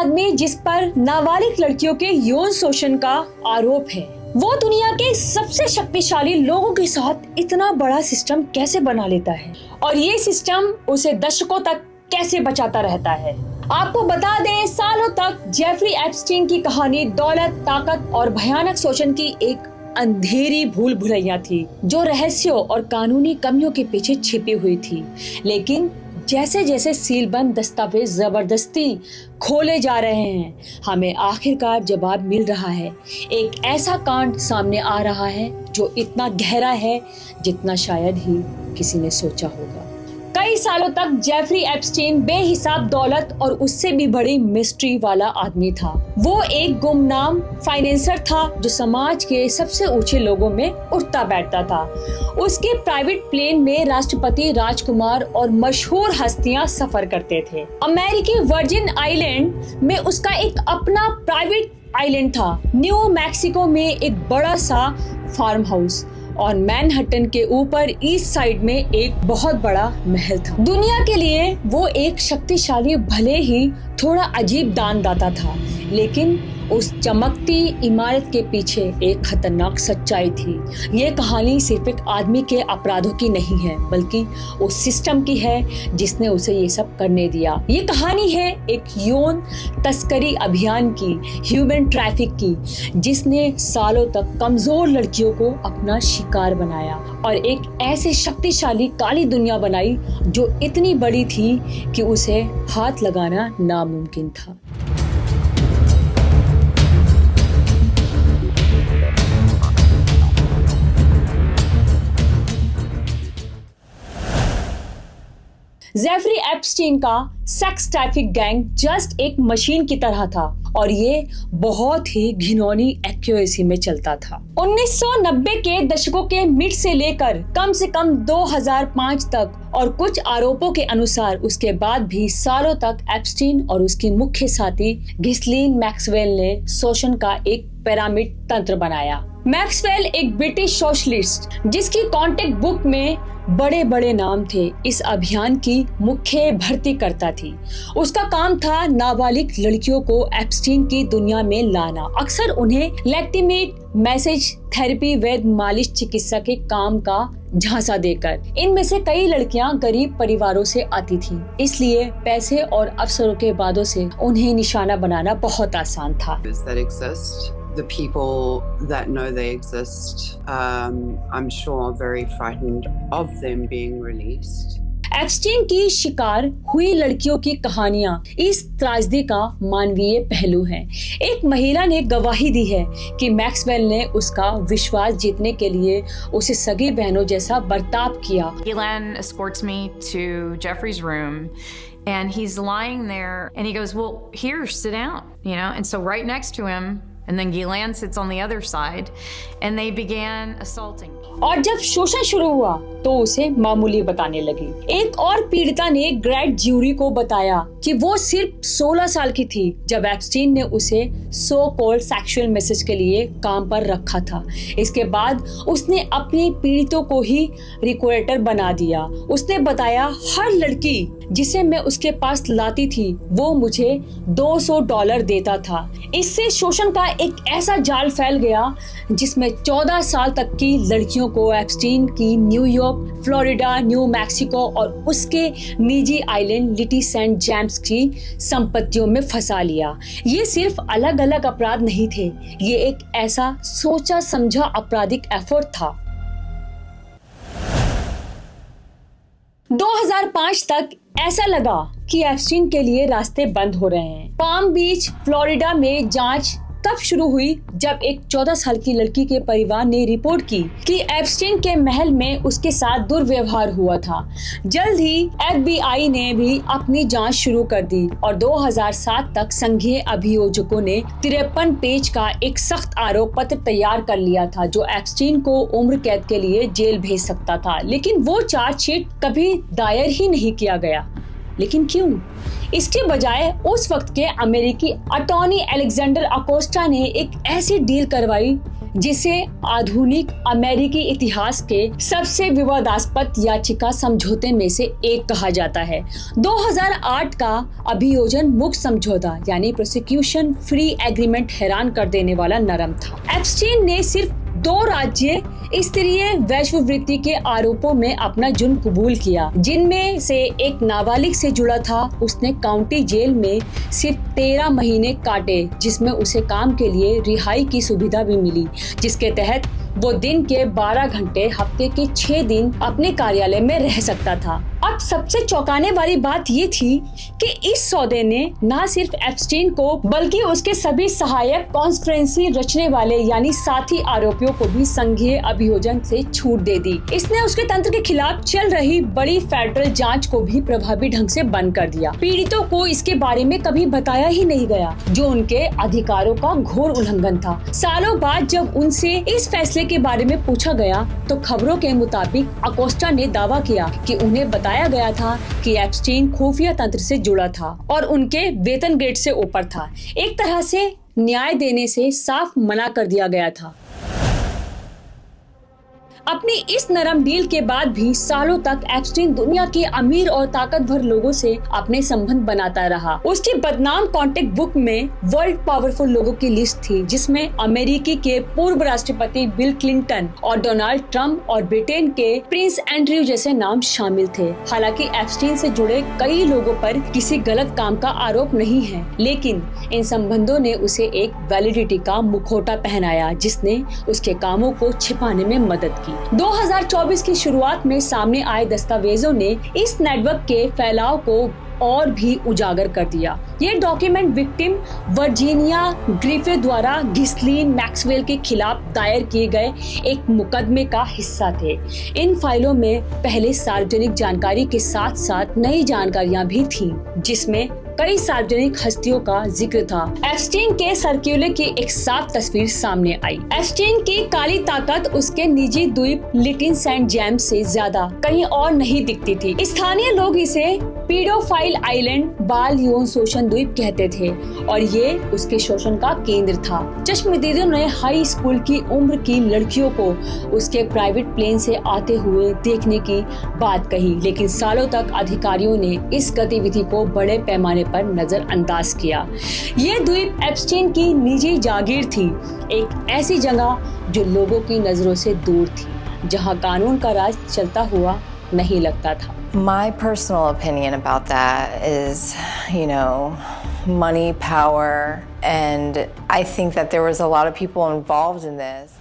आदमी जिस पर नाबालिग लड़कियों के यौन शोषण का आरोप है, वो दुनिया के सबसे शक्तिशाली लोगों के साथ इतना बड़ा सिस्टम कैसे बना लेता है और ये सिस्टम उसे दशकों तक कैसे बचाता रहता है। आपको बता दें, सालों तक जेफरी एप्स्टीन की कहानी दौलत, ताकत और भयानक शोषण की एक अंधेरी भूल भुलैया थी जो रहस्यों और कानूनी कमियों के पीछे छिपी हुई थी। लेकिन जैसे जैसे सीलबंद दस्तावेज जबरदस्ती खोले जा रहे हैं, हमें आखिरकार जवाब मिल रहा है। एक ऐसा कांड सामने आ रहा है जो इतना गहरा है जितना शायद ही किसी ने सोचा होगा। कई सालों तक जेफरी एप्स्टीन बेहिसाब दौलत और उससे भी बड़ी मिस्ट्री वाला आदमी था। वो एक गुमनाम फाइनेंसर था जो समाज के सबसे ऊंचे लोगों में उठता बैठता था। उसके प्राइवेट प्लेन में राष्ट्रपति, राजकुमार और मशहूर हस्तियां सफर करते थे। अमेरिकी वर्जिन आइलैंड में उसका एक अपना प्राइवेट आइलैंड था। न्यू मैक्सिको में एक बड़ा सा फार्म हाउस और मैनहट्टन के ऊपर ईस्ट साइड में एक बहुत बड़ा महल था। दुनिया के लिए वो एक शक्तिशाली, भले ही थोड़ा अजीब दानदाता था, लेकिन उस चमकती इमारत के पीछे एक खतरनाक सच्चाई थी। ये कहानी सिर्फ एक आदमी के अपराधों की नहीं है, बल्कि उस सिस्टम की है जिसने उसे ये सब करने दिया। ये कहानी है एक यौन तस्करी अभियान की, ह्यूमन ट्रैफिक की, जिसने सालों तक कमजोर लड़कियों को अपना शिकार बनाया और एक ऐसे शक्तिशाली काली दुनिया बनाई जो इतनी बड़ी थी कि उसे हाथ लगाना नामुमकिन था। जेफरी एप्स्टीन का सेक्स ट्रैफिक गैंग जस्ट एक मशीन की तरह था और ये बहुत ही घिनौनी एक्यूरेसी में चलता था। 1990 के दशकों के मिड से लेकर कम से कम 2005 तक और कुछ आरोपों के अनुसार उसके बाद भी सालों तक एप्स्टीन और उसकी मुख्य साथी घिस्लीन मैक्सवेल ने शोषण का एक पिरामिड तंत्र बनाया। मैक्सवेल एक ब्रिटिश सोशलिस्ट जिसकी कॉन्टेक्ट बुक में बड़े बड़े नाम थे, इस अभियान की मुख्य भर्ती करता थी। उसका काम था नाबालिग लड़कियों को एप्स्टीन की दुनिया में लाना, अक्सर उन्हें लेक्टिमेट, मैसेज थेरेपी, वैध मालिश चिकित्सा के काम का झांसा देकर। इनमें से कई लड़कियां गरीब परिवारों से आती थीं, इसलिए पैसे और अवसरों के बादों से उन्हें निशाना बनाना बहुत आसान था। The people that know they exist, I'm sure are very frightened of them being released. Epstein की शिकार हुई लड़कियों की कहानियां इस त्रासदी का मानवीय पहलू है। एक महिला ने गवाही दी है कि मैक्सवेल ने उसका विश्वास जीतने के लिए उसे सगी बहनों जैसा बर्ताव किया। Ghislaine escorts me to Jeffrey's room and he's lying there and he goes, "Well, here, sit down," and so right next to him. And then Ghislaine sits on the other side and they began assaulting. और जब शोषण शुरू हुआ तो उसे मामूली बताने लगी। एक और पीड़िता ने ग्रेट ज्यूरी को बताया कि वो सिर्फ 16 साल की थी जब एप्स्टीन ने उसे सो कॉल्ड सेक्सुअल मैसेज के लिए काम पर रखा था। इसके बाद उसने अपनी पीड़ितों को ही रिक्रूटर बना दिया। उसने बताया, हर लड़की जिसे मैं उसके पास लाती थी वो मुझे $200 देता था। इससे शोषण का एक ऐसा जाल फैल गया जिसमें 14 साल तक की लड़कियों को एप्स्टीन की न्यूयॉर्क, फ्लोरिडा, न्यू मैक्सिको और उसके निजी आइलैंड लिटी सेंट जेम्स की संपत्तियों में फंसा लिया। ये सिर्फ अलग अलग अपराध नहीं थे, ये एक ऐसा सोचा समझा आपराधिक एफर्ट था। 2005 तक ऐसा लगा कि एप्स्टीन के लिए रास्ते बंद हो रहे हैं। पाम बीच, फ्लोरिडा में जांच तब शुरू हुई जब एक 14 साल की लड़की के परिवार ने रिपोर्ट की कि एप्स्टीन के महल में उसके साथ दुर्व्यवहार हुआ था। जल्द ही FBI ने भी अपनी जांच शुरू कर दी और 2007 तक संघीय अभियोजकों ने 53 पेज का एक सख्त आरोप पत्र तैयार कर लिया था जो एप्स्टीन को उम्र कैद के लिए जेल भेज सकता था, लेकिन वो चार्जशीट कभी दायर ही नहीं किया गया। लेकिन क्यों? इसके बजाय उस वक्त के अमेरिकी अटॉर्नी अलेक्जेंडर अकोस्टा ने एक ऐसी डील करवाई जिसे आधुनिक अमेरिकी इतिहास के सबसे विवादास्पद याचिका समझौते में से एक कहा जाता है। 2008 का अभियोजन मुक्त समझौता यानी प्रोसिक्यूशन फ्री एग्रीमेंट हैरान कर देने वाला नरम था। एप्स्टीन ने सिर्फ 2 राज्य स्तरीय वैश्यवृत्ति के आरोपों में अपना जुर्म कबूल किया, जिनमें से एक नाबालिग से जुड़ा था। उसने काउंटी जेल में सिर्फ 13 महीने काटे, जिसमें उसे काम के लिए रिहाई की सुविधा भी मिली, जिसके तहत वो दिन के 12 घंटे हफ्ते के 6 दिन अपने कार्यालय में रह सकता था। अब सबसे चौंकाने वाली बात ये थी कि इस सौदे ने न सिर्फ एप्स्टीन को बल्कि उसके सभी सहायक कॉन्स्पिरेसी रचने वाले यानी साथी आरोपियों को भी संघीय अभियोजन से छूट दे दी। इसने उसके तंत्र के खिलाफ चल रही बड़ी फेडरल जांच को भी प्रभावी ढंग से बंद कर दिया। पीड़ितों को इसके बारे में कभी बताया ही नहीं गया, जो उनके अधिकारों का घोर उल्लंघन था। सालों बाद जब उनसे इस फैसले के बारे में पूछा गया तो खबरों के मुताबिक अकोस्टा ने दावा किया कि उन्हें बताया गया था कि एप्स्टीन खुफिया तंत्र से जुड़ा था और उनके वेतन ग्रेड से ऊपर था। एक तरह से न्याय देने से साफ मना कर दिया गया था। अपनी इस नरम डील के बाद भी सालों तक एप्स्टीन दुनिया के अमीर और ताकतवर लोगों से अपने संबंध बनाता रहा। उसकी बदनाम कॉन्टेक्ट बुक में वर्ल्ड पावरफुल लोगों की लिस्ट थी, जिसमें अमेरिकी के पूर्व राष्ट्रपति बिल क्लिंटन और डोनाल्ड ट्रंप और ब्रिटेन के प्रिंस एंड्रयू जैसे नाम शामिल थे। हालांकि एप्स्टीन से जुड़े कई लोगों पर किसी गलत काम का आरोप नहीं है, लेकिन इन संबंधों ने उसे एक वैलिडिटी का मुखौटा पहनाया, जिसने उसके कामों को छिपाने में मदद की। 2024 की शुरुआत में सामने आए दस्तावेजों ने इस नेटवर्क के फैलाव को और भी उजागर कर दिया। ये डॉक्यूमेंट विक्टिम वर्जीनिया ग्रिफिथ द्वारा घिस्लीन मैक्सवेल के खिलाफ दायर किए गए एक मुकदमे का हिस्सा थे। इन फाइलों में पहले सार्वजनिक जानकारी के साथ साथ नई जानकारियां भी थीं, जिसमें कई सार्वजनिक हस्तियों का जिक्र था। एप्स्टीन के सर्कुलर की एक साफ तस्वीर सामने आई। एप्स्टीन की काली ताकत उसके निजी द्वीप लिटिल सेंट जेम्स से ज्यादा कहीं और नहीं दिखती थी। स्थानीय लोग इसे पीडोफाइल आइलैंड, बाल यौन शोषण द्वीप कहते थे और ये उसके शोषण का केंद्र था। चश्मदीदों ने हाई स्कूल की उम्र की लड़कियों को उसके प्राइवेट प्लेन से आते हुए देखने की बात कही, लेकिन सालों तक अधिकारियों ने इस गतिविधि को बड़े पैमाने पर नजरअंदाज किया। ये द्वीप एप्स्टीन की निजी जागीर थी, एक ऐसी जगह जो लोगों की नजरों से दूर थी, जहां कानून का राज चलता हुआ नहीं लगता था। My personal opinion about that is, money, power, and I think that there was a lot of people involved in this.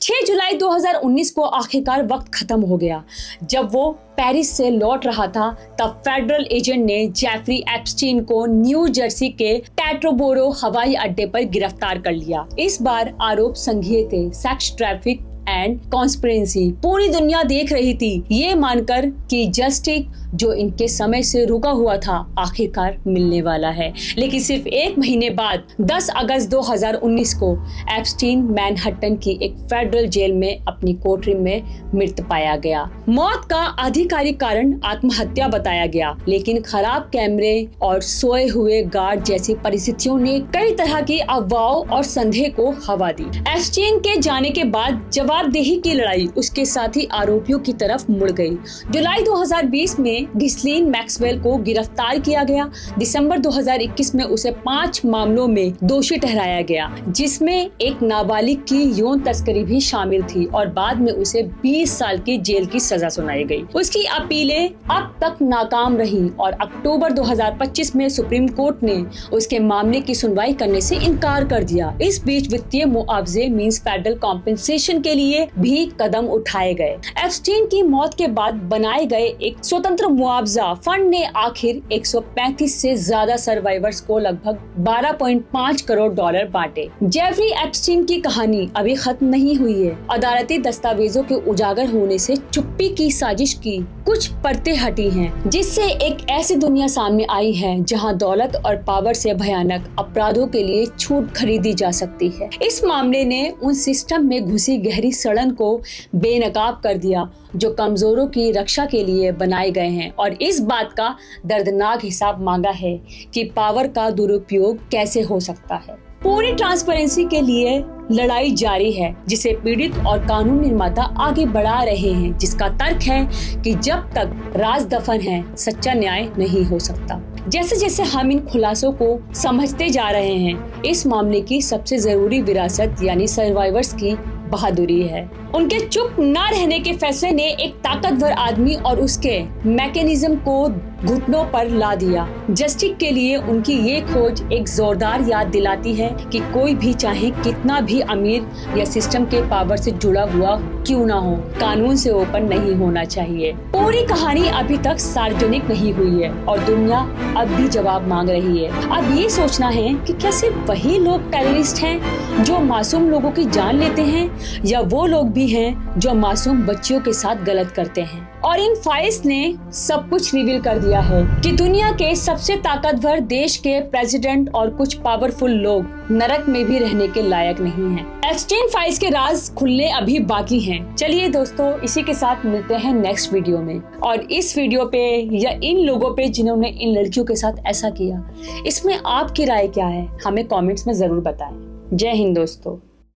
6 जुलाई 2019 को आखिरकार वक्त खत्म हो गया। जब वो पेरिस से लौट रहा था, तब फेडरल एजेंट ने जेफरी एप्स्टीन को न्यू जर्सी के टैट्रोबोरो हवाई अड्डे पर गिरफ्तार कर लिया। इस बार आरोप संघीय थे, सेक्स ट्रैफिक एंड कॉन्स्पिरेसी। पूरी दुनिया देख रही थी, ये मानकर कि जस्टिस जो इनके समय से रुका हुआ था आखिरकार मिलने वाला है। लेकिन सिर्फ 1 महीने बाद 10 अगस्त 2019 को एप्स्टीन मैनहट्टन की एक फेडरल जेल में अपनी कोठरी में मृत पाया गया। मौत का आधिकारिक कारण आत्महत्या बताया गया, लेकिन खराब कैमरे और सोए हुए गार्ड जैसी परिस्थितियों ने कई तरह की अफवाहों और संदेह को हवा दी। एप्स्टीन के जाने के बाद जवाबदेही की लड़ाई उसके साथी आरोपियों की तरफ मुड़ गई। जुलाई 2020 में घिस्लीन मैक्सवेल को गिरफ्तार किया गया। दिसंबर 2021 में उसे 5 मामलों में दोषी ठहराया गया, जिसमें एक नाबालिग की यौन तस्करी भी शामिल थी और बाद में उसे 20 साल की जेल की सजा सुनाई गई। उसकी अपीलें अब तक नाकाम रही और अक्टूबर 2025 में सुप्रीम कोर्ट ने उसके मामले की सुनवाई करने से इनकार कर दिया। इस बीच वित्तीय मुआवजे मींस फेडरल कॉम्पेंसेशन के लिए भी कदम उठाए गए। एप्स्टीन की मौत के बाद बनाए गए एक स्वतंत्र मुआवजा फंड ने आखिर 135 से ज्यादा सर्वाइवर्स को लगभग 12.5 करोड़ डॉलर बांटे। जेफरी एप्स्टीन की कहानी अभी खत्म नहीं हुई है। अदालती दस्तावेजों के उजागर होने से चुप्पी की साजिश की कुछ परतें हटी हैं, जिससे एक ऐसी दुनिया सामने आई है जहां दौलत और पावर से भयानक अपराधों के लिए छूट खरीदी जा सकती है। इस मामले ने उन सिस्टम में घुसी गहरी सड़न को बेनकाब कर दिया जो कमजोरों की रक्षा के लिए बनाए गए हैं और इस बात का दर्दनाक हिसाब मांगा है कि पावर का दुरुपयोग कैसे हो सकता है। पूरी ट्रांसपेरेंसी के लिए लड़ाई जारी है, जिसे पीड़ित और कानून निर्माता आगे बढ़ा रहे हैं, जिसका तर्क है कि जब तक राज दफन है सच्चा न्याय नहीं हो सकता। जैसे जैसे हम इन खुलासों को समझते जा रहे हैं, इस मामले की सबसे जरूरी विरासत यानी सर्वाइवर्स की बहादुरी है। उनके चुप ना रहने के फैसले ने एक ताकतवर आदमी और उसके मैकेनिज्म को घुटनों पर ला दिया। जस्टिस के लिए उनकी ये खोज एक जोरदार याद दिलाती है कि कोई भी चाहे कितना भी अमीर या सिस्टम के पावर से जुड़ा हुआ क्यों ना हो, कानून से ओपन नहीं होना चाहिए। पूरी कहानी अभी तक सार्वजनिक नहीं हुई है और दुनिया अब भी जवाब मांग रही है। अब ये सोचना है कि क्या सिर्फ वही लोग टेररिस्ट हैं जो मासूम लोगों की जान लेते हैं, या वो लोग भी हैं जो मासूम बच्चियों के साथ गलत करते हैं। और इन फाइल्स ने सब कुछ रिवील कर दिया है कि दुनिया के सबसे ताकतवर देश के प्रेसिडेंट और कुछ पावरफुल लोग नरक में भी रहने के लायक नहीं हैं। एप्स्टाइन फाइल्स के राज खुलने अभी बाकी हैं। चलिए दोस्तों, इसी के साथ मिलते हैं नेक्स्ट वीडियो में। और इस वीडियो पे या इन लोगों पे जिन्होंने इन लड़कियों के साथ ऐसा किया, इसमें आपकी राय क्या है, हमें कमेंट्स में जरूर बताएं। जय हिंद दोस्तों।